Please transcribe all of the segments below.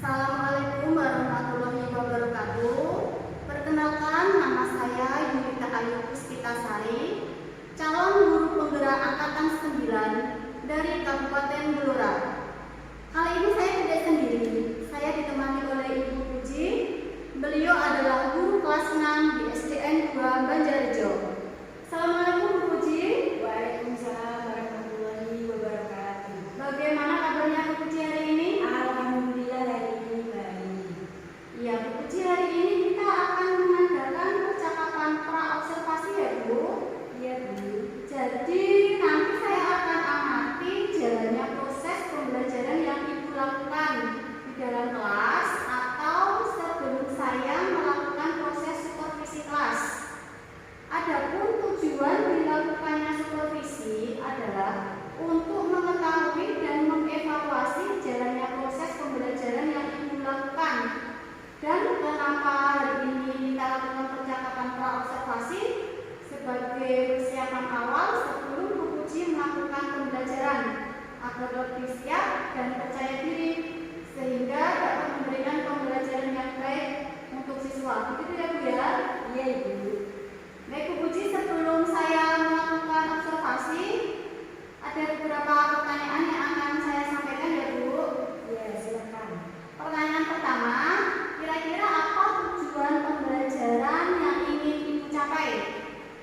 Assalamualaikum warahmatullahi wabarakatuh. Perkenalkan, nama saya Yulita Ayu Puspitasari, calon guru penggerak angkatan 9 dari Kabupaten Blora. Kali ini saya tidak sendiri, saya ditemani oleh Ibu Puji. Beliau adalah guru kelas 6 di SDN 2 Banjarjo. Assalamualaikum Bu Puji. Waalaikumsalam warahmatullahi wabarakatuh. Bagaimana kabarnya Bu Puji hari ini? Alhamdulillah hari ini baik. Ya, Bu Puji, hari ini kita akan mengadakan percakapan pra-observasi ya Bu. Iya Bu. Jadi nanti saya akan amati jalannya proses pembelajaran yang Ibu lakukan di dalam kelas atau sebelum saya melakukan proses supervisi kelas. Adapun tujuan dilakukannya supervisi adalah untuk mengetahui dan mengevaluasi jalannya proses pembelajaran yang Ibu lakukan. Dan kenapa hari ini kita lakukan percakapan pra-observasi? Sebagai persiapan awal sebelum Bu Puji melakukan pembelajaran agar lebih siap dan percaya diri sehingga dapat memberikan pembelajaran yang baik untuk siswa. Begitu ya Bu ya? Iya Ibu. Baik Bu Puji, sebelum saya melakukan observasi, ada beberapa pertanyaan yang akan saya sampaikan ya Bu. Iya, silakan. Pertanyaan pertama, kira-kira apa tujuan pembelajaran yang ingin Ibu capai?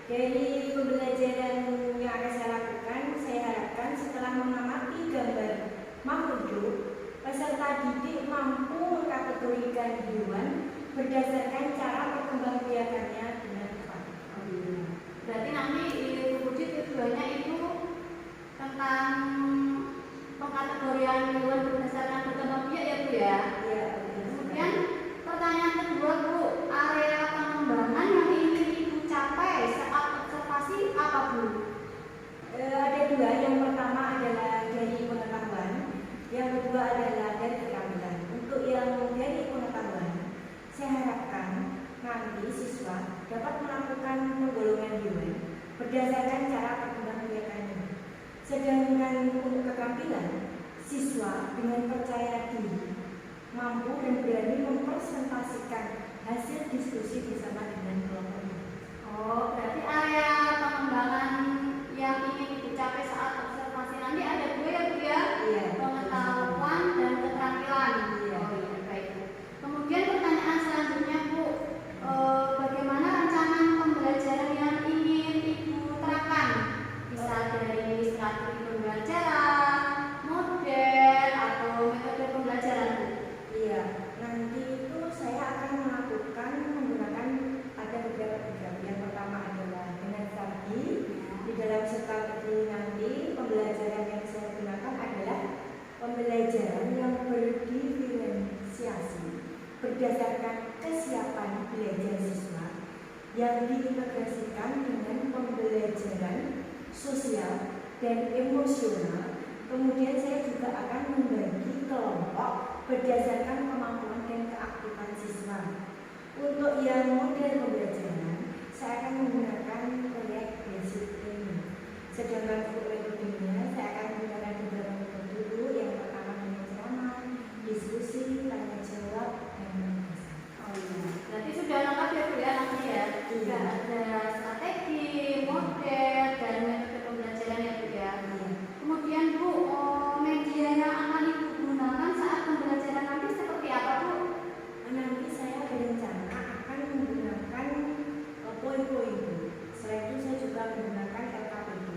Dari pembelajaran yang akan saya lakukan, saya harapkan setelah mengamati gambar makro, peserta didik mampu mengkategorikan hewan berdasarkan cara perkembangbiakannya dengan tepat. Berarti nanti Bu Puji tujuannya itu tentang pengkategorian hewan berdasarkan perkembangbiak ya Bu ya. Iya. Kemudian pertanyaan kedua Bu, area pengembangan yang ingin Ibu capai saat observasi apa Bu? Ada dua, yang pertama adalah dari pengetahuan, yang kedua adalah dari keterampilan. Untuk yang dari pengetahuan, saya harapkan nanti siswa dapat melakukan penggolongan hewan berdasarkan cara perkembangbiakannya. Sedangkan untuk keterampilan, siswa dengan percaya diri mampu dan berani mempresentasikan hasil diskusi bersama dengan kelompoknya. Oh, berarti area pengembangan yang ingin dicapai saat observasi nanti ada dua ya Bu ya? Iya. Pengetahuan dan keterampilan. Iya. Oh iya, baik Bu. Kemudian pertanyaan selanjutnya Bu, bagaimana rancangan pembelajaran yang ingin Ibu terapkan? Bisa dari strategi pembelajaran, model, atau metode pembelajaran Bu? Iya, nanti itu saya akan melakukan menggunakan ada beberapa program. Yang pertama adalah dengan strategi. Di dalam strategi nanti pembelajaran yang saya gunakan adalah pembelajaran yang berdiferensiasi berdasarkan kesiapan belajar siswa yang diintegrasikan dengan pembelajaran sosial dan emosional. Kemudian saya juga akan membagi kelompok berdasarkan kemampuan dan keaktifan siswa. Untuk yang model pembelajaran, saya akan menggunakan proyek basic training. Sedangkan untuk metodenya, saya akan menggunakan beberapa metode dulu. Yang pertama dengan ceramah, diskusi, tanya jawab, dan penugasan. Oh iya. Berarti sudah lengkap ya Bu ya nanti ya? Iya. Ada strategi, model, dan metode pembelajaran ya Bu ya? Kemudian Bu, media yang akan Ibu gunakan saat pembelajaran nanti seperti apa Bu? Nanti saya berencana akan menggunakan poin-poin. Selain itu saya juga menggunakan LKPD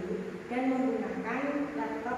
dan menggunakan laptop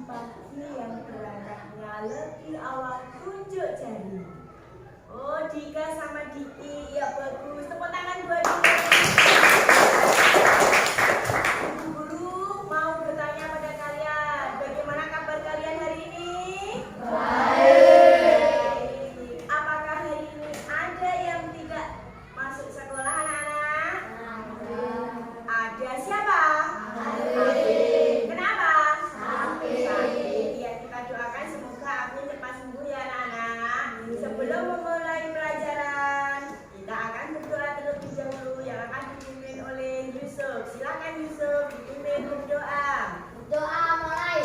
pagi yang berangkatnya lebih awal tunjuk jari. Oh, Dika sama Diki, ya bagus. Tepuk tangan buat Dika. Guru mau bertanya pada kalian, bagaimana kabar kalian hari ini? Baik. Apakah hari ini ada yang tidak masuk sekolah anak-anak? Ada siapa? Kenapa? Sakit. Ya, kita doakan semoga aku cepat sembuh ya anak-anak. Sebelum memulai pelajaran, kita akan berdoa terlebih dahulu yang akan dipimpin oleh Yusuf. Silakan Yusuf dipimpin berdoa. Doa mulai.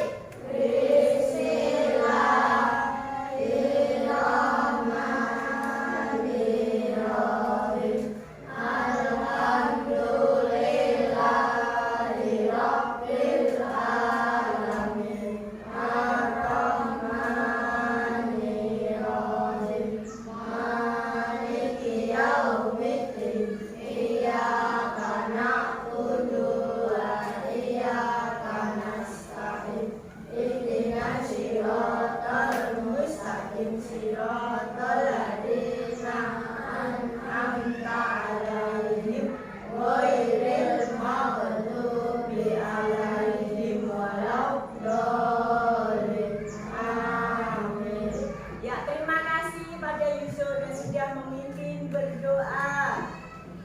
Ya, terima kasih pada Yusuf yang sudah memimpin berdoa.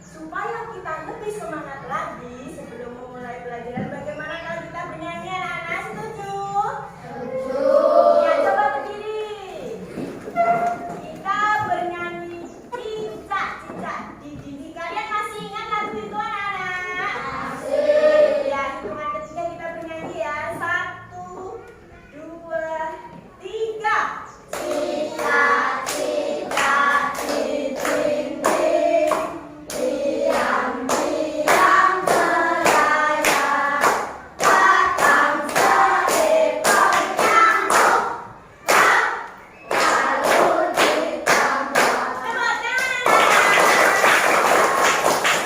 Supaya kita lebih semangat lagi sebelum memulai pelajaran, bagaimana kalau kita bernyanyi anak-anak? Setuju? Ya, coba berdiri. Kita bernyanyi cicak-cicak di dinding. Kalian masih ingat lagu itu anak-anak? Masih. Ya, hitungan ketiga kita bernyanyi ya. 1, 2, 3. Cicak-cicak di dinding, diam-diam merayap, datang seekor nyamuk, lalu ditambah.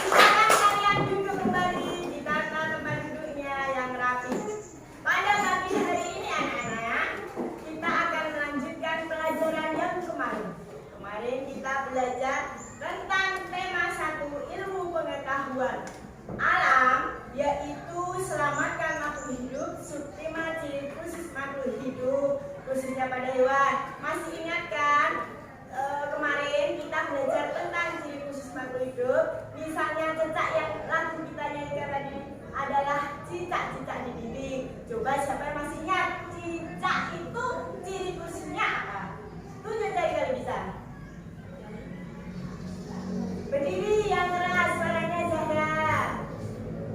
Silakan kalian duduk kembali di tempat duduknya yang rapi. Pada pagi hari ini anak-anak, kita akan melanjutkan pelajaran yang kemarin. Kemarin kita belajar tentang tema 1 ilmu pengetahuan alam, yaitu selamatkan makhluk hidup, subtema ciri khusus makhluk hidup, khususnya pada hewan. Masih ingat kan? Kemarin kita belajar tentang ciri khusus makhluk hidup. Misalnya cicak yang lagu kita nyanyikan tadi adalah cicak-cicak di dinding. Coba siapa yang masih ingat? Cicak itu ciri khususnya apa? Tunjuk jari kalau bisa. Berdiri yang keras, suaranya Zahra.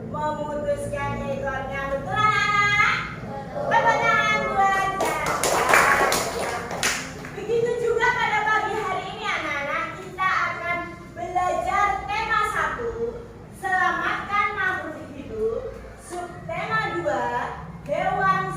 Memutuskan ekornya, betul anak-anak? Tepuk tangan buat Zahra. Begitu juga pada pagi hari ini anak-anak, kita akan belajar tema 1, selamatkan makhluk hidup, subtema 2, hewan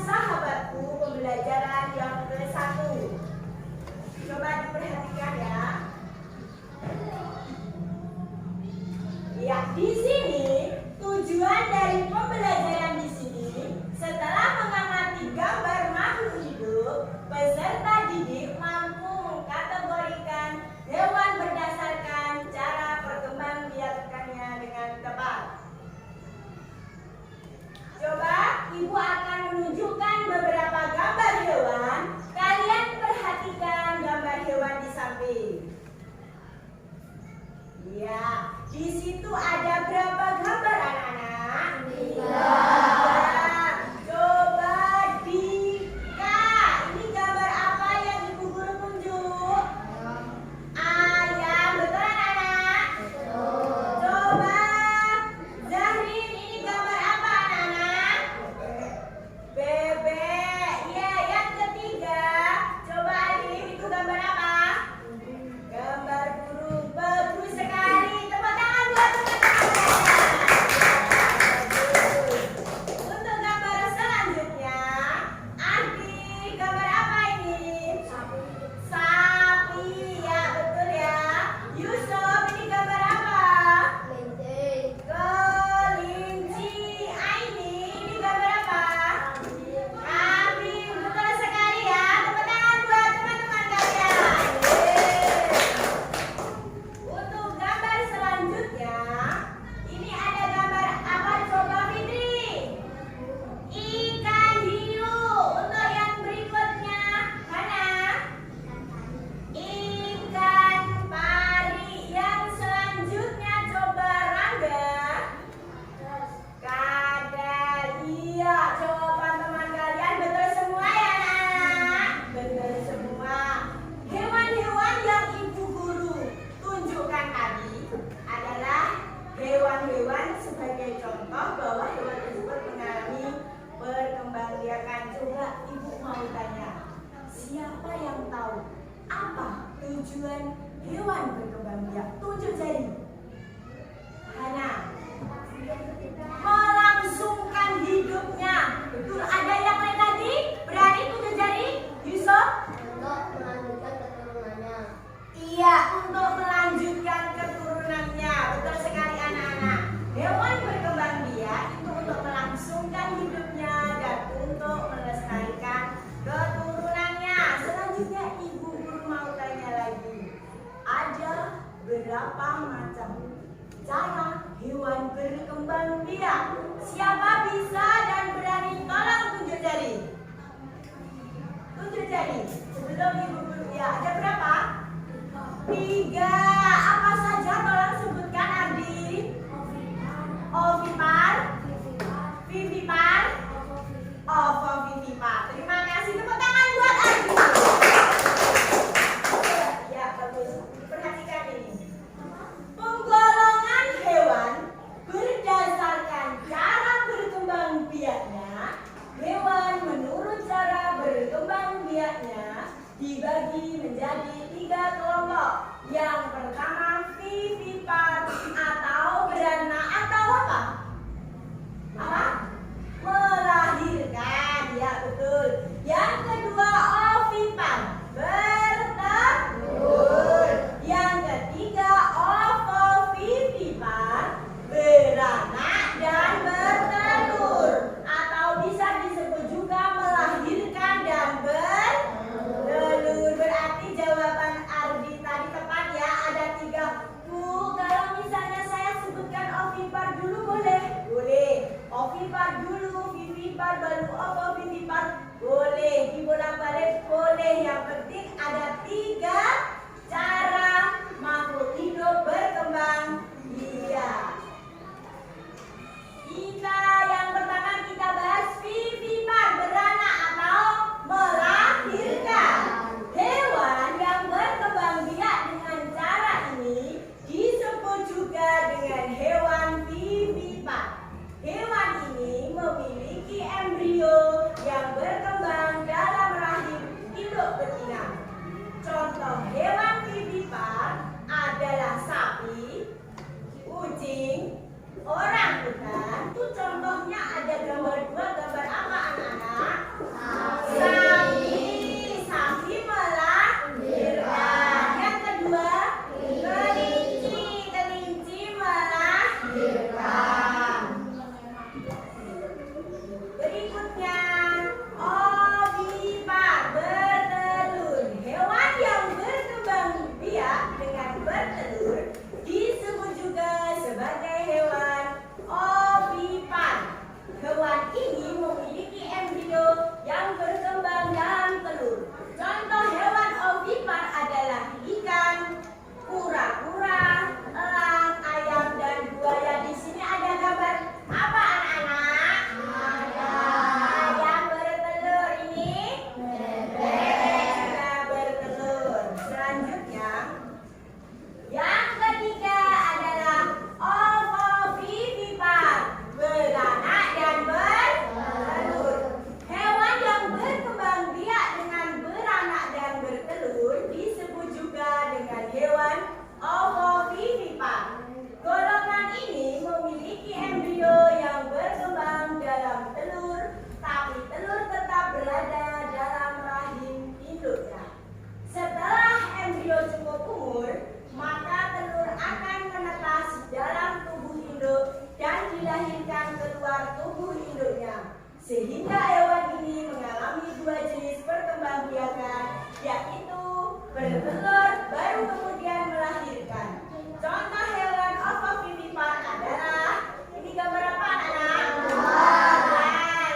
tujuan hewan berkembang biak? Tunjuk jari. Hana. Melangsungkan hidupnya. Betul, ada yang lain lagi? Berani tunjuk jari? Yusuf? Untuk melanjutkan keturunannya. Iya, untuk melanjutkan keturunannya. Betul sekali anak-anak. Hewan berkembang biak itu untuk melangsungkan hidupnya dan untuk melestarikan keturunannya. Selanjutnya ibu guru mau tanya lagi. Ada berapa macam cara hewan berkembang biak? Siapa bisa dan berani tolong tunjuk jari? Tunjuk jari. Sebelum ibu guru ya, ada berapa? 3. Apa saja tolong sebutkan Ardi? Ovipar, vivipar, ovovivipar. Terima kasih, tepuk tangan buat Ardi. Ya, bagus. Perhatikan ini. Penggolongan hewan berdasarkan cara berkembang biaknya. Hewan menurut cara berkembang biaknya dibagi menjadi 3 kelompok. Yang pertama vivipar atau beranak atau apa? Apa? Melahirkan, ya betul. Yang kedua ovipar, bertelur. Yang ketiga ovovivipar, beranak dan bertelur. Atau bisa disebut juga melahirkan dan bertelur. Berarti jawaban Ardi tadi tepat ya, ada 3. Bu, kalau misalnya saya sebutkan ovipar dulu boleh? Boleh. Ovipar dulu, vivipar baru ovovivipar boleh. Dibolak-balik boleh. Yang penting ada 3 cara makhluk hidup berkembang biak. Yang pertama kita bahas vivipar, beranak atau melahirkan. Hewan yang berkembang biak dengan cara ini disebut juga dengan hewan vivipar. Hewan ini memiliki embrio yang berkembang dalam rahim induk betina. Contoh hewan vivipar adalah sapi, kucing, orangutan. Itu contohnya ada gambar 2. Gambar apa anak-anak? Sapi. Sapi melahirkan. Yang kedua, kelinci. Kelinci melahirkan. Berikutnya, ovipar, bertelur. Hewan yang berkembang biak dengan bertelur disebut juga sebagai hewan ovipar. Hewan ini memiliki embrio yang berkembang dalam telur. Contoh hewan ovipar adalah ikan, kura-kura, elang, ayam, dan buaya. Di sini ada gambar apa anak-anak? Ayam bertelur. Ini bebek juga bertelur. Selanjutnya, yang ketiga adalah ovovivipar, beranak dan bertelur. Hewan yang berkembang biak dengan beranak dan bertelur disebut juga dengan hewan ovovivipar. Golongan ini memiliki embrio yang berkembang dalam telur, tapi telur tetap berada dalam rahim induknya. Setelah embrio cukup umur, maka telur akan menetas dalam tubuh induk dan dilahirkan keluar tubuh induknya. Sehingga hewan ini mengalami 2 jenis perkembangbiakan, yaitu bertelur baru kemudian melahirkan. Contoh hewan ovovivipar adalah, ini gambar apa anak-anak?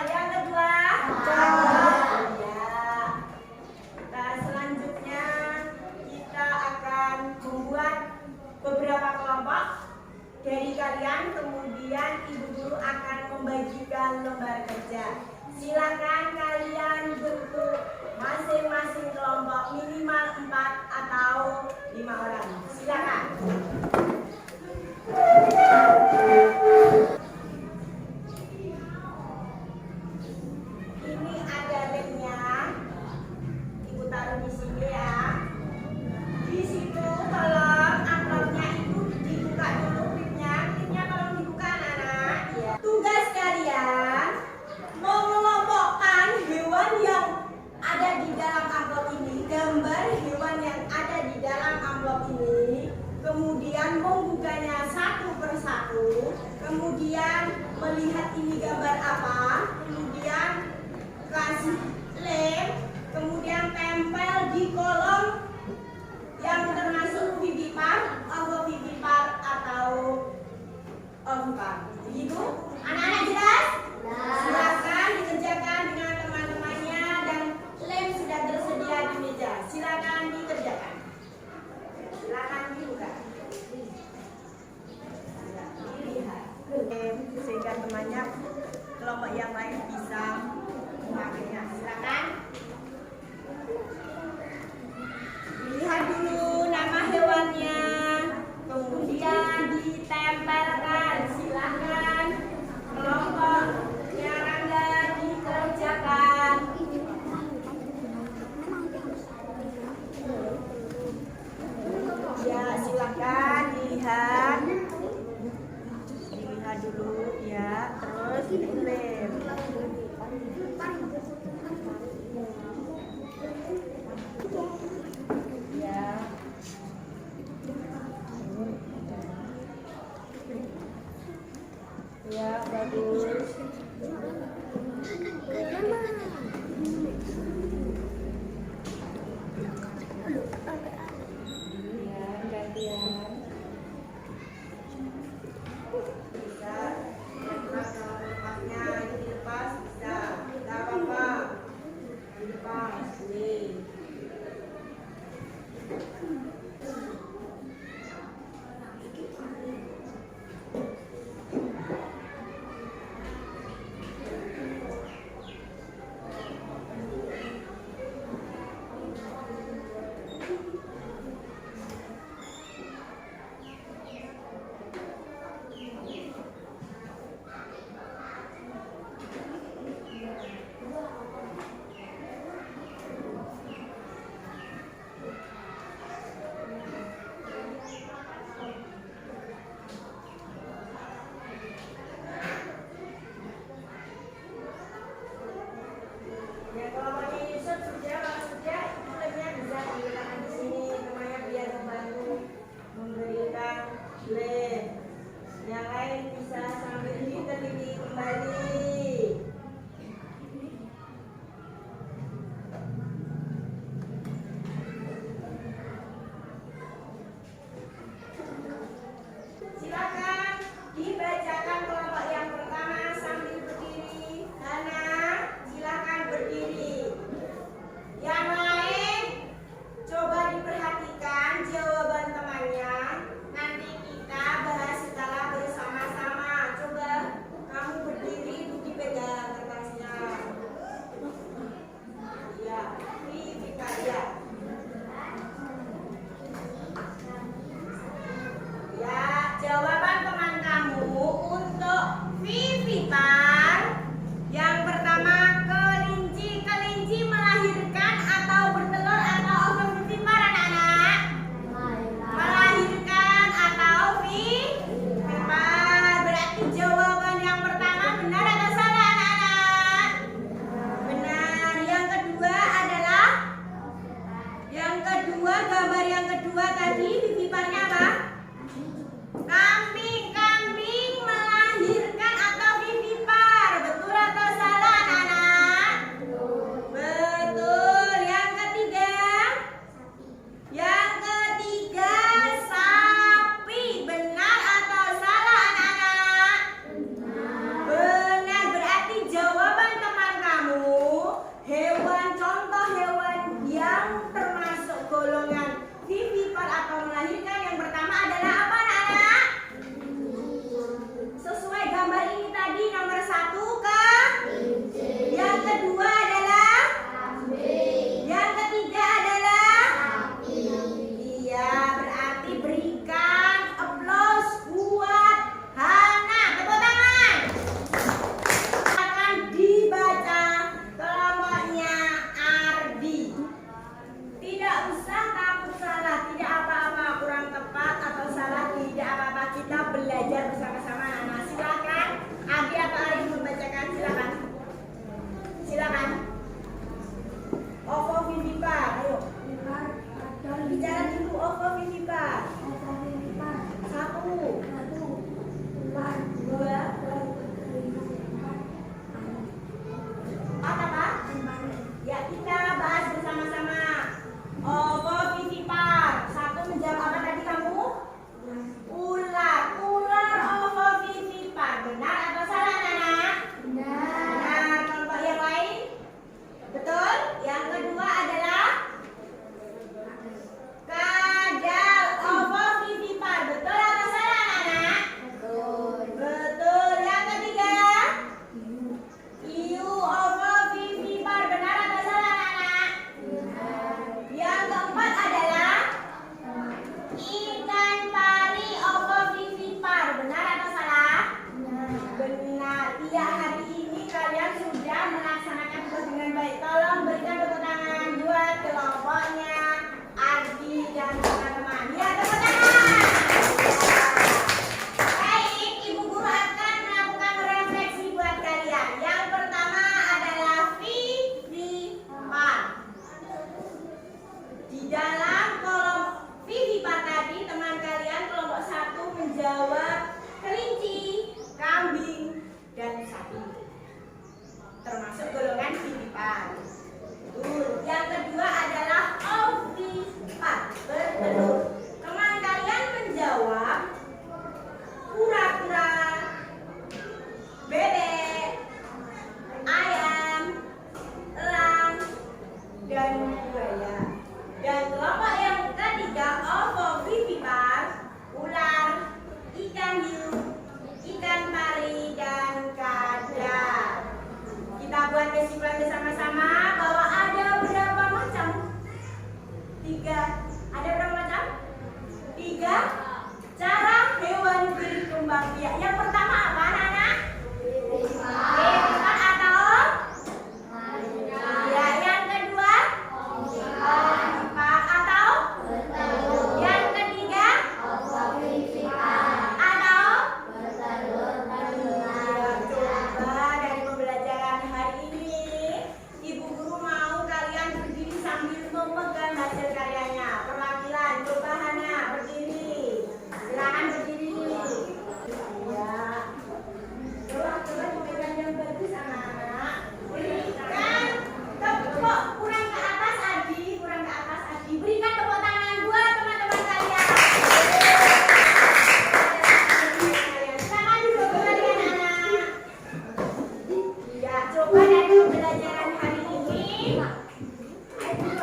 Yang kedua, ya. Selanjutnya kita akan membuat beberapa kelompok dari kalian, kemudian ibu guru akan membagikan lembar kerja. Silakan kalian bentuk masing-masing kelompok minimal 4 atau 5 orang. Silakan. Ini ada lemnya, ibu taruh di sini ya. Di kasih lem, kemudian tempel di kolom yang termasuk vivipar, ovovivipar atau ovipar. Begitu? Anak-anak jelas? Silakan dikerjakan dengan teman-temannya dan lem sudah tersedia di meja. Silakan dikerjakan. Silakan dibuka. Sehingga temannya kelompok yang lain bisa memakainya. Silakan. Lihat dulu nama hewannya, kemudian ditempelkan. Silakan kelompoknya Rangga dikerjakan. Ya, silakan dilihat. Dilihat dulu ya, terus dilem. Ya. Ya, bagus. Gantian. Bisa lepas kalau lepasnya itu dilepas bisa, nggak apa-apa. Dilepas, nih. Ya, kalau mau Yusuf sudah, kalau sudah itu lemnya bisa diletakkan di sini, namanya biar membantu memberikan lem. Yang lain bisa sambil diteliti kembali. Silakan dibacakan kelompok yang pertama sambil berdiri. Hana, silakan berdiri. Yang lain coba diperhatikan jawaban temannya. Nanti kita bahas secara bersama-sama. Coba kamu berdiri, dipegang kertasnya. Ya, Vivipar ya. Ya, jawaban teman kamu untuk Vivipar. Yang pertama, kelinci melahirkan atau bertelur atau ovovivipar anak-anak? Melahirkan atau vivipar. Berarti jawaban yang pertama benar atau salah anak-anak? Benar. Yang kedua adalah? Yang kedua, gambar yang kedua tadi viviparnya apa? Kambing melahirkan atau vivipar. Betul atau salah anak-anak? Betul. Yang ketiga? Yang ketiga, sapi. Benar atau salah anak-anak? Benar. Berarti jawaban teman kamu, contoh hewan yang termasuk golongan vivipar atau melahirkan yang pertama adalah apa anak-anak? Sesuai gambar ini tadi, nomor 1 kelinci. Yang kedua adalah kambing. Yang ketiga adalah sapi. Iya, berarti berikan aplaus buat Hana. Tepuk tangan. Akan dibaca kelompoknya Ardi. Tidak usah takut salah, tidak apa-apa, kurang tepat atau salah tidak apa-apa. Kita belajar bersama-sama anak-anak. Silakan Adi atau Arif membacakan, silakan. Silakan. Ovovivipar, ayo. Bicara dulu ovovivipar. Satu. Dua. Empat apa? Coba bersama-sama bahwa ada berapa macam? 3. Ada berapa macam? 3 cara hewan berkembang biak. Yang pertama apa, anak-anak? Kehidupan atau? Ya, yang kedua? Empat atau? Yang ketiga? Atau? Coba dari pembelajaran hari ini, Ibu Guru mau kalian berdiri sambil memegang hasil karyanya. Perwakilan, coba Hana berdiri. Silakan berdiri. Ya. Coba dipegang yang bagus anak-anak. Berikan. Kok kurang ke atas Adi, kurang ke atas Adi. Berikan tepuk tangan buat teman-teman kalian. Silakan duduk kalian anak. Ya, coba dari pembelajaran hari ini. Ayo duduk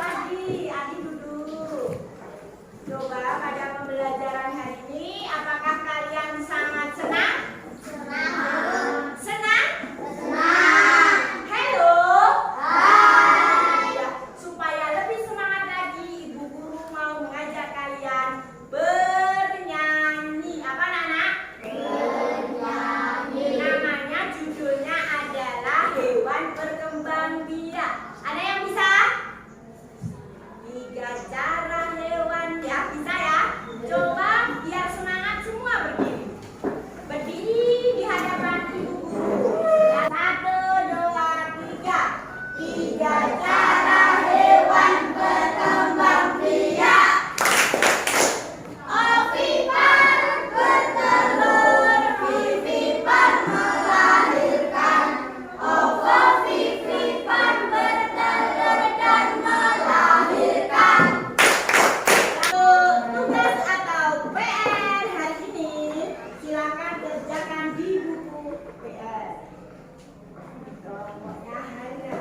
Adi duduk. Coba pada pembelajaran hari ini, apakah kalian sangat senang? Senang. Senang? Senang. Halo. Hai. Ya, supaya lebih semangat lagi, Ibu Guru mau mengajak kalian bernyanyi. Apa Nana? Bernyanyi. Namanya judulnya adalah hewan berkembang biak. Ada yang bisa? 3 cara hewan biak. Bisa ya? Coba biar semangat semua berdiri. Berdiri di hadapan Ibu Guru. Ya, 1, 2, 3. 3 cara hewan berkembang biak. Ovipan bertelur, vivipan melahirkan. Ovovivipan bertelur dan melahirkan. Tugas atau PR hari ini silakan kerjakan di buku PR. Pokoknya hanya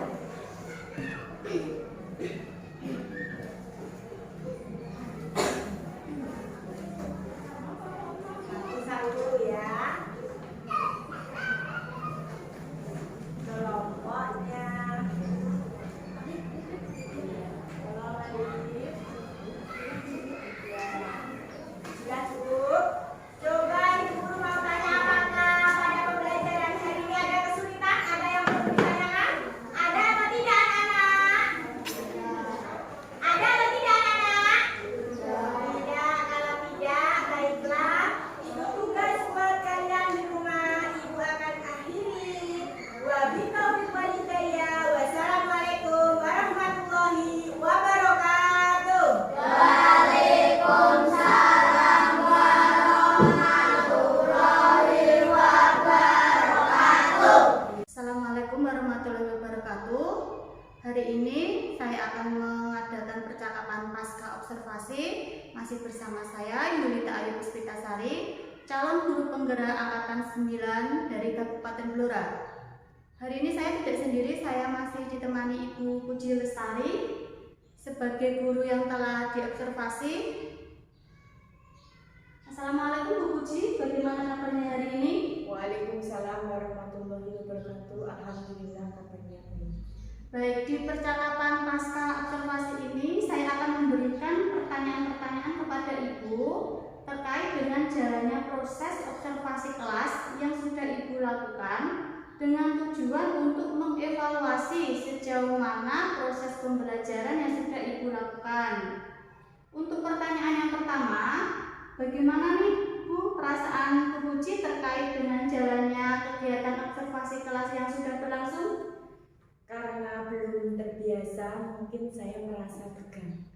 satu-satu ya. Kelompoknya. Kalau lagi. Sudah cukup. Coba Ibu Guru mau tanya apakah pada pembelajaran hari ini ada kesulitan? Ada yang perlu ditanyakan? Ada atau tidak anak-anak? Ada atau tidak anak-anak? Tidak. Kalau tidak, baiklah. Itu tugas buat kalian di rumah. Ibu akan akhiri. Wabillahi walhidayah. Wassalamualaikum warahmatullahi wabarakatuh. Waalaikumsalam warahmatullahi wabarakatuh. Assalamualaikum warahmatullahi wabarakatuh. Hari ini saya akan mengadakan percakapan pasca observasi. Masih bersama saya Yulita Ayu Puspitasari, calon guru penggerak angkatan 9 dari Kabupaten Blora. Hari ini saya tidak sendiri, saya masih ditemani Ibu Puji Lestari sebagai guru yang telah diobservasi. Assalamualaikum Bu Puji, bagaimana kabarnya hari ini? Waalaikumsalam warahmatullahi wabarakatuh. Alhamdulillah kabarnya baik. Baik, di percakapan pasca observasi ini saya akan memberikan pertanyaan-pertanyaan kepada Ibu terkait dengan jalannya proses observasi kelas yang sudah Ibu lakukan dengan tujuan untuk mengevaluasi sejauh mana proses pembelajaran yang sudah Ibu lakukan. Untuk pertanyaan yang pertama, bagaimana nih Bu perasaan Bu Puji terkait dengan jalannya kegiatan observasi kelas yang sudah berlangsung? Karena belum terbiasa, mungkin saya merasa tegang.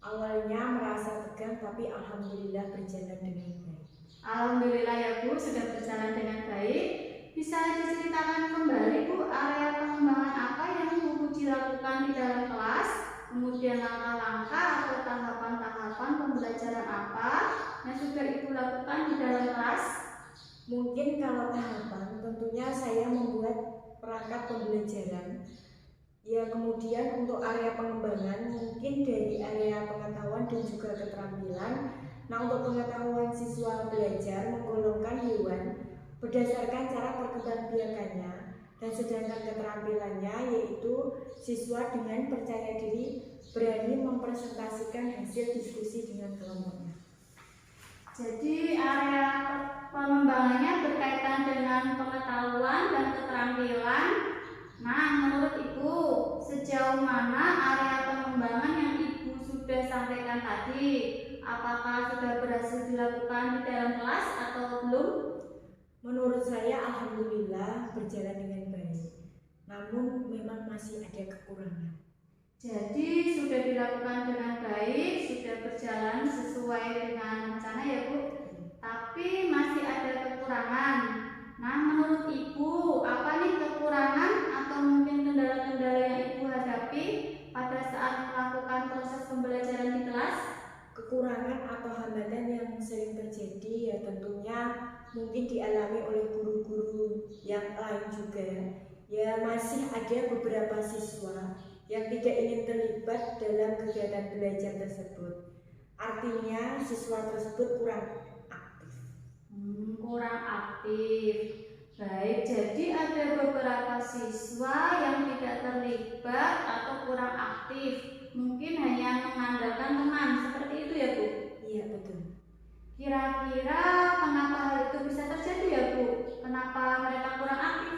Awalnya merasa tegang, tapi alhamdulillah berjalan dengan baik. Alhamdulillah ya Bu, sudah berjalan dengan baik. Bisa diceritakan kembali Bu, area pengembangan apa yang Bu Puji lakukan di dalam kelas? Kemudian langkah-langkah atau tahapan-tahapan pembelajaran apa yang sudah Ibu lakukan di dalam kelas? Mungkin kalau tahapan, tentunya saya membuat perangkat pembelajaran. Ya, kemudian untuk area pengembangan mungkin dari area pengetahuan dan juga keterampilan. Nah, untuk pengetahuan siswa belajar menggolongkan hewan berdasarkan cara perkembangbiakannya. Dan sedangkan keterampilannya yaitu siswa dengan percaya diri berani mempresentasikan hasil diskusi dengan kelompoknya. Jadi area pengembangannya berkaitan dengan pengetahuan dan keterampilan. Nah, menurut Ibu, sejauh mana area pengembangan yang Ibu sudah sampaikan tadi? Apakah sudah berhasil dilakukan di dalam kelas atau belum? Menurut saya alhamdulillah berjalan dengan baik. Namun memang masih ada kekurangan. Jadi sudah dilakukan dengan baik, sudah berjalan sesuai dengan rencana ya Bu. Tapi masih ada kekurangan. Nah, menurut Ibu, apa nih kekurangan atau mungkin kendala-kendala yang Ibu hadapi pada saat melakukan proses pembelajaran di kelas? Kekurangan atau hambatan yang sering terjadi ya tentunya mungkin dialami oleh guru-guru yang lain juga. Ya masih ada beberapa siswa yang tidak ingin terlibat dalam kegiatan belajar tersebut. Artinya siswa tersebut kurang aktif. Kurang aktif. Baik, jadi ada beberapa siswa yang tidak terlibat atau kurang aktif. Mungkin hanya mengandalkan teman, seperti itu ya Bu? Iya betul. Kira-kira kenapa hal itu bisa terjadi ya Bu? Kenapa mereka kurang aktif?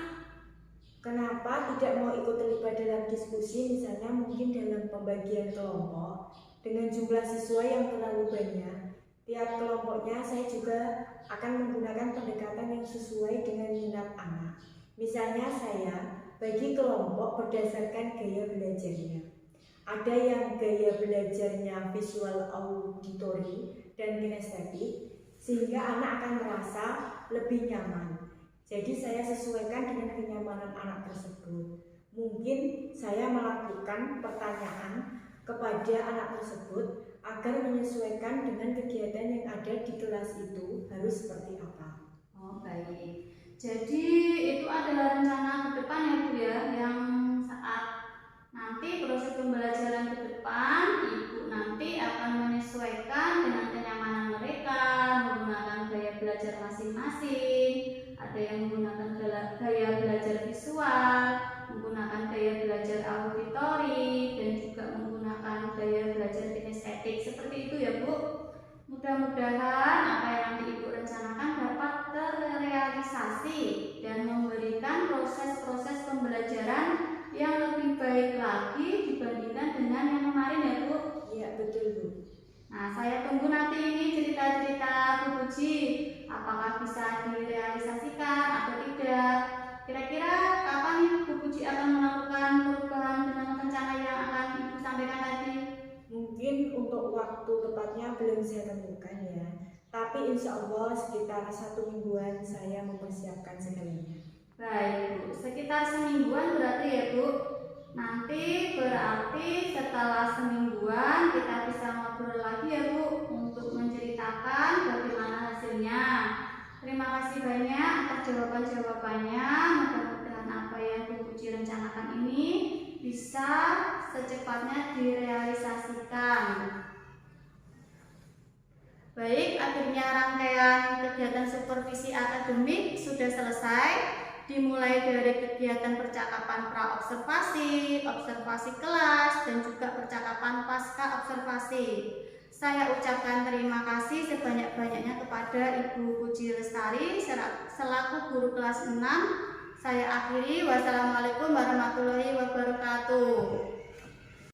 Kenapa tidak mau ikut terlibat dalam diskusi, misalnya mungkin dalam pembagian kelompok dengan jumlah siswa yang terlalu banyak. Tiap kelompoknya saya juga akan menggunakan pendekatan yang sesuai dengan minat anak. Misalnya saya bagi kelompok berdasarkan gaya belajarnya. Ada yang gaya belajarnya visual auditory dan kinestetik, sehingga anak akan merasa lebih nyaman. Jadi saya sesuaikan dengan kenyamanan anak tersebut. Mungkin saya melakukan pertanyaan kepada anak tersebut agar menyesuaikan dengan kegiatan yang ada di kelas itu harus seperti apa. Oh baik. Jadi itu adalah rencana ke depan ya Bu ya, yang saat nanti proses pembelajaran ke depan Ibu nanti akan menyesuaikan dengan kenyamanan mereka, menggunakan gaya belajar masing-masing. Ada yang menggunakan gaya belajar visual, menggunakan gaya belajar auditori, dan juga menggunakan gaya belajar kinestetik. Seperti itu ya Bu. Mudah-mudahan apa yang nanti Ibu rencanakan dapat terrealisasi dan memberikan proses-proses pembelajaran yang lebih baik lagi dibandingkan dengan yang kemarin ya Bu. Iya betul Bu. Nah, saya tunggu nanti ini cerita-cerita Bu Puji, apakah bisa direalisasikan atau tidak. Kira-kira kapan nih Bu Puji akan melakukan perubahan dengan rencana yang akan Ibu sampaikan tadi? Mungkin untuk waktu tepatnya belum saya tentukan ya. Tapi insya Allah sekitar 1 mingguan saya mempersiapkan segalanya. Baik Bu, sekitar semingguan berarti ya Bu. Nanti berarti setelah semingguan kita bisa ngobrol lagi ya Bu untuk menceritakan bagaimana hasilnya. Terima kasih banyak atas jawaban-jawabannya. Mudah-mudahan apa yang Bu Puji rencanakan ini bisa secepatnya direalisasikan. Baik, akhirnya rangkaian kegiatan supervisi akademik sudah selesai. Dimulai dari kegiatan percakapan pra-observasi, observasi kelas, dan juga percakapan pasca observasi. Saya ucapkan terima kasih sebanyak-banyaknya kepada Ibu Puji Lestari selaku guru kelas 6. Saya akhiri, wassalamualaikum warahmatullahi wabarakatuh.